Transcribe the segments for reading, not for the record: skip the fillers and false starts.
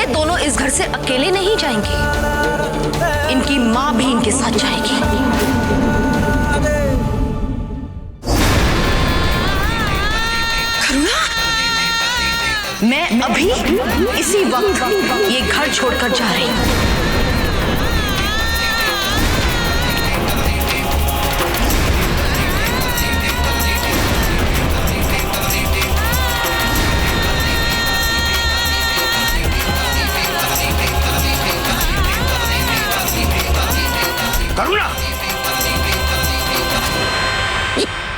दोनों इस घर से अकेले नहीं जाएंगे, इनकी माँ भी इनके साथ जाएगी। करुणा, मैं अभी इसी वक्त ये घर छोड़कर जा रही हूँ। करुणा,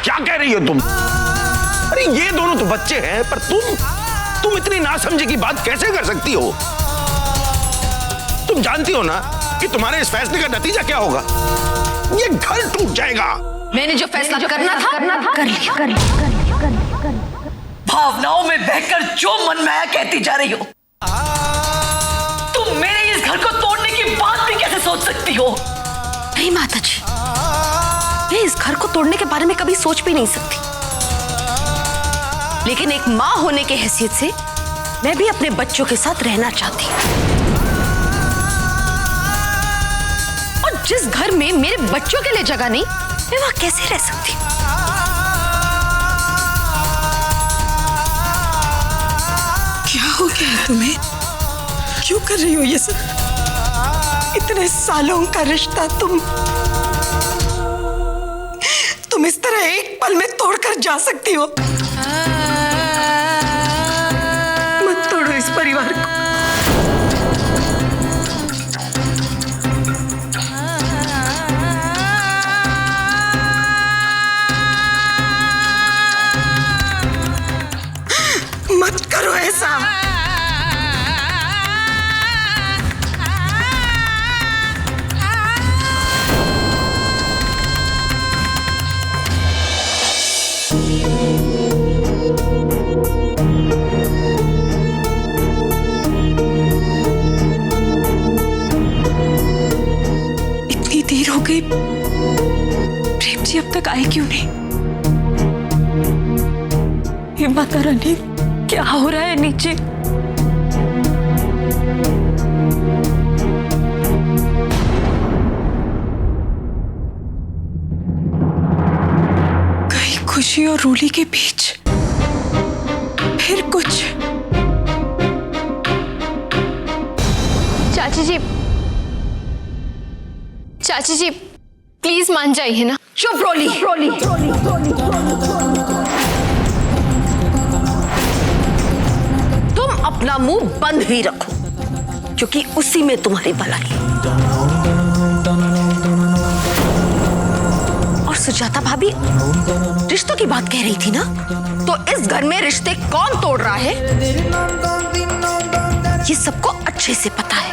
क्या कह रही हो तुम? अरे ये दोनों तो बच्चे हैं, पर तुम इतनी नासमझी की बात कैसे कर सकती हो? तुम जानती हो ना कि तुम्हारे इस फैसले का नतीजा क्या होगा? ये घर टूट जाएगा। मैंने जो फैसला करना था कर लिया। भावनाओं में बहकर जो मन में आया कहती जा रही हो। तुम मेरे इस घर को तोड़ने की बात भी कैसे सोच सकती हो? नहीं माता जी, मैं इस घर को तोड़ने के बारे में कभी सोच भी नहीं सकती, लेकिन एक माँ होने की हैसियत से मैं भी अपने बच्चों के साथ रहना चाहती हूँ। और जिस घर में मेरे बच्चों के लिए जगह नहीं, मैं वहां कैसे रह सकती हूँ? क्या हो गया है तुम्हें? क्यों कर रही हो ये सब? इतने सालों का रिश्ता तुम इस तरह एक पल में तोड़कर जा सकती हो? मत तोड़ो इस परिवार को। मत करो ऐसा। इतनी देर हो गई, प्रेम जी अब तक आए क्यों नहीं? हे माता रानी, क्या हो रहा है नीचे? कहीं खुशी और रूली के बीच फिर कुछ? चाची जी प्लीज मान जाइए ना। चुप रोली। तुम अपना मुंह बंद ही रखो, क्योंकि उसी में तुम्हारी भलाई है। और सुजाता भाभी रिश्तों की बात कह रही थी ना, तो इस घर में रिश्ते कौन तोड़ रहा है ये सबको अच्छे से पता है।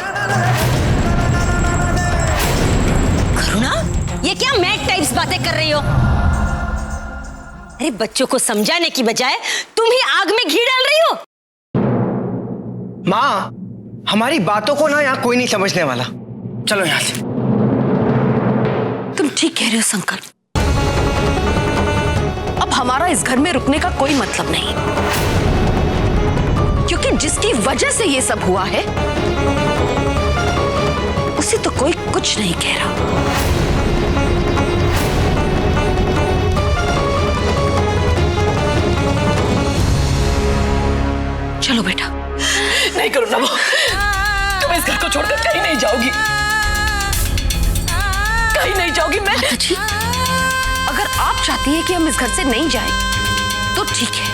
करुणा, ये क्या मैड टाइप्स बातें कर रही हो? अरे बच्चों को समझाने की बजाय तुम ही आग में घी डाल रही हो। माँ, हमारी बातों को ना यहाँ कोई नहीं समझने वाला। चलो यहाँ से। तुम ठीक कह रहे हो संकल्प। अब हमारा इस घर में रुकने का कोई मतलब नहीं, क्योंकि जिसकी वजह से ये सब हुआ है उसे तो कोई कुछ नहीं कह रहा। चलो बेटा। नहीं करो ना, वो तुम इस घर को छोड़कर कहीं नहीं जाओगी, कहीं नहीं जाओगी। मैं माता जी, अगर आप चाहती हैं कि हम इस घर से नहीं जाएं, तो ठीक है,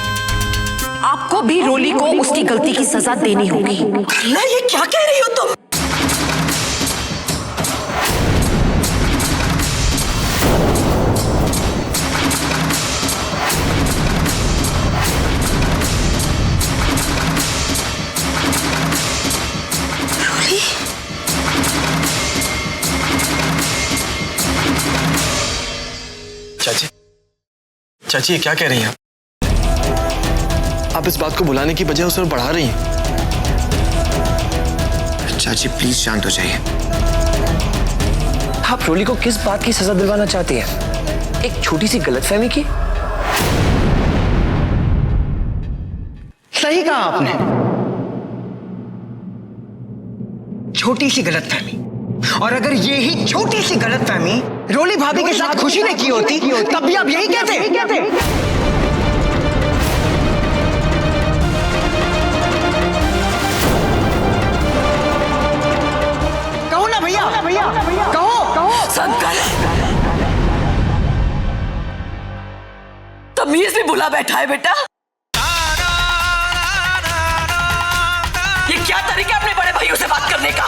आपको भी रोली को उसकी गलती की सजा देनी होगी। ना, ये क्या कह रही हो तुम? चाची ये क्या कह रही हैं आप? इस बात को बुलाने की बजाय उसे बढ़ा रही हैं। चाची प्लीज शांत हो जाइए। आप रोली को किस बात की सजा दिलवाना चाहती हैं? एक छोटी सी गलतफहमी की? सही कहा आपने। छोटी सी गलतफहमी, और अगर ये ही छोटी सी गलतफहमी रोली भाभी के साथ खुशी ने की होती तब भी आप यही कहते। कहो ना भैया, कहो। शंकर, तमीज भी भुला बैठा है बेटा। ये क्या तरीका अपने बड़े भाइयों से बात करने का?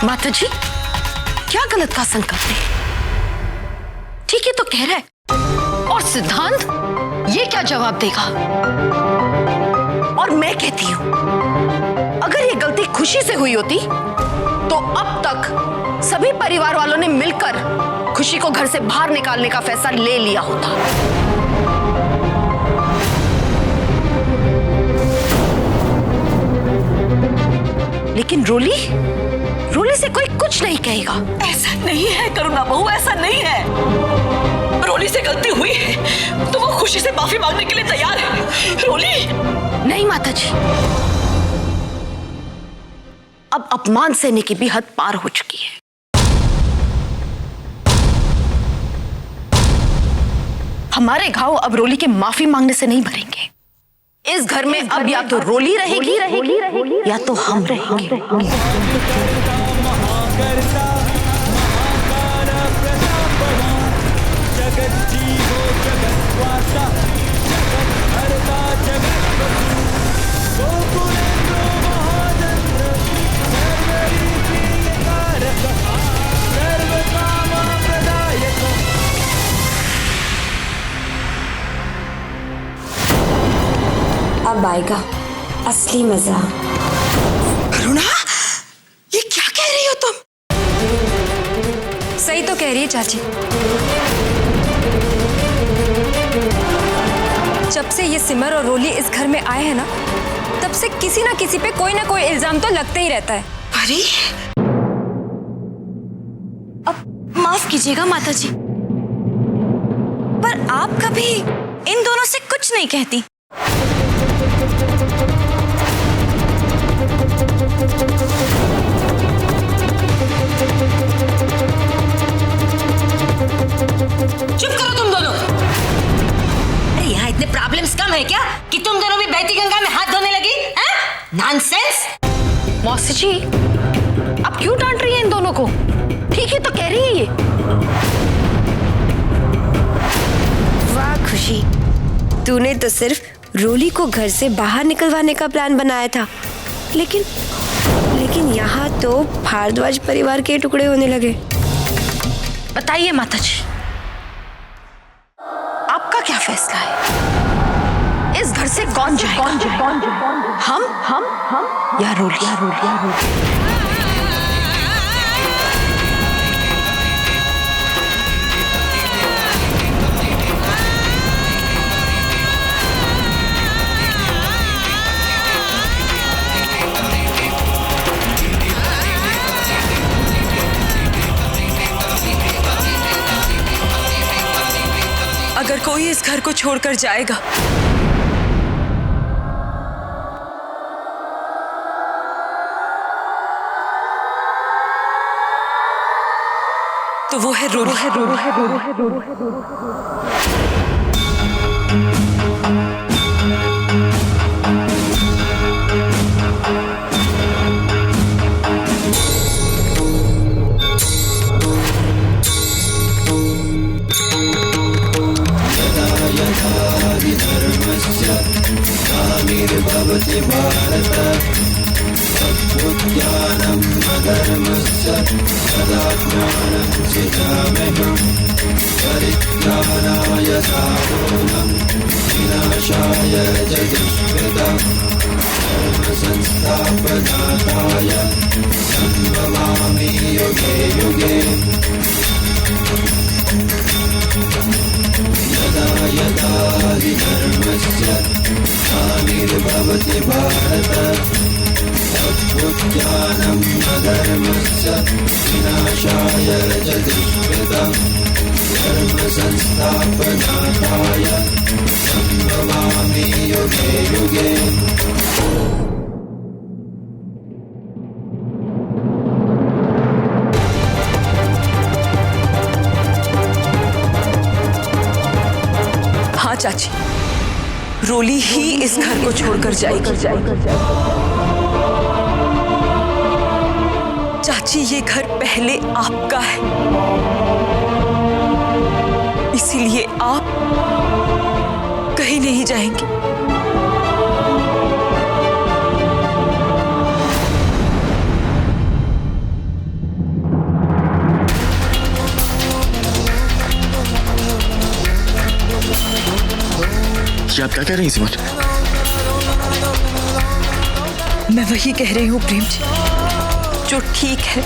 माता जी, क्या गलत का संकल्प है? ठीक है तो कह रहा है, और सिद्धांत ये क्या जवाब देगा? और मैं कहती हूं, अगर ये गलती खुशी से हुई होती तो अब तक सभी परिवार वालों ने मिलकर खुशी को घर से बाहर निकालने का फैसला ले लिया होता। लेकिन रोली से कोई कुछ नहीं कहेगा। ऐसा नहीं है करुणा बहू, ऐसा नहीं है। रोली से गलती हुई है तो वो खुशी से माफी मांगने के लिए तैयार है। रोली नहीं माता जी, अब अपमान सहने की भी हद पार हो चुकी है। हमारे घाव अब रोली के माफी मांगने से नहीं भरेंगे। इस घर में अब या तो रोली रहेगी या तो हम रहेंगे। अब आएगा असली मजा। करुणा, ये क्या कह रही हो तुम? सही तो कह रही है चाची। जब से ये सिमर और रोली इस घर में आए हैं ना, तब से किसी ना किसी पे कोई ना कोई इल्जाम तो लगता ही रहता है। अरे अब माफ कीजिएगा माता जी, पर आप कभी इन दोनों से कुछ नहीं कहती। चुप करो तुम दोनों। अरे यहाँ इतने प्रॉब्लम्स कम है क्या कि तुम दोनों भी बहती गंगा में हाथ धोने लगी? नॉनसेंस। मौसी जी, आप क्यों डांट रही हैं इन दोनों को? ठीक है तो कह रही है ये। वाह खुशी, तूने तो सिर्फ रोली को घर से बाहर निकलवाने का प्लान बनाया था, लेकिन यहाँ तो भारद्वाज परिवार के टुकड़े होने लगे। बताइए माता जी, आपका क्या फैसला है? इस घर से कौन जाएगा? हम या रोली? अगर कोई इस घर को छोड़कर जाएगा तो वो है रोली। ज्ञानम् अधर्मस्य विनाशाय जगद्विदम् हाँ चाची, रोली ही इस घर को छोड़कर जाएगी। चाची, ये घर पहले आपका है, इसीलिए आप कहीं नहीं जाएंगे। ये आप क्या कह रही हैं सिमर? मैं वही कह रही हूँ प्रेम जी, जो ठीक है।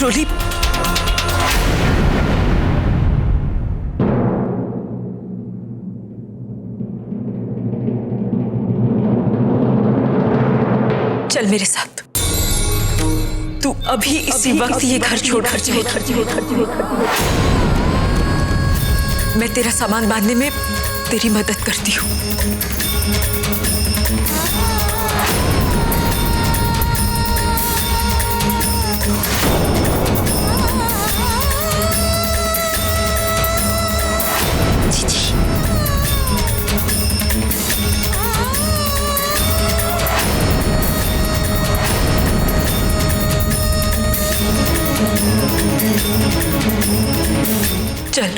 रोली, चल मेरे साथ। तू अभी इसी वक्त ये घर छोड़कर जाएगी। मैं तेरा सामान बांधने में तेरी मदद करती हूँ। चल।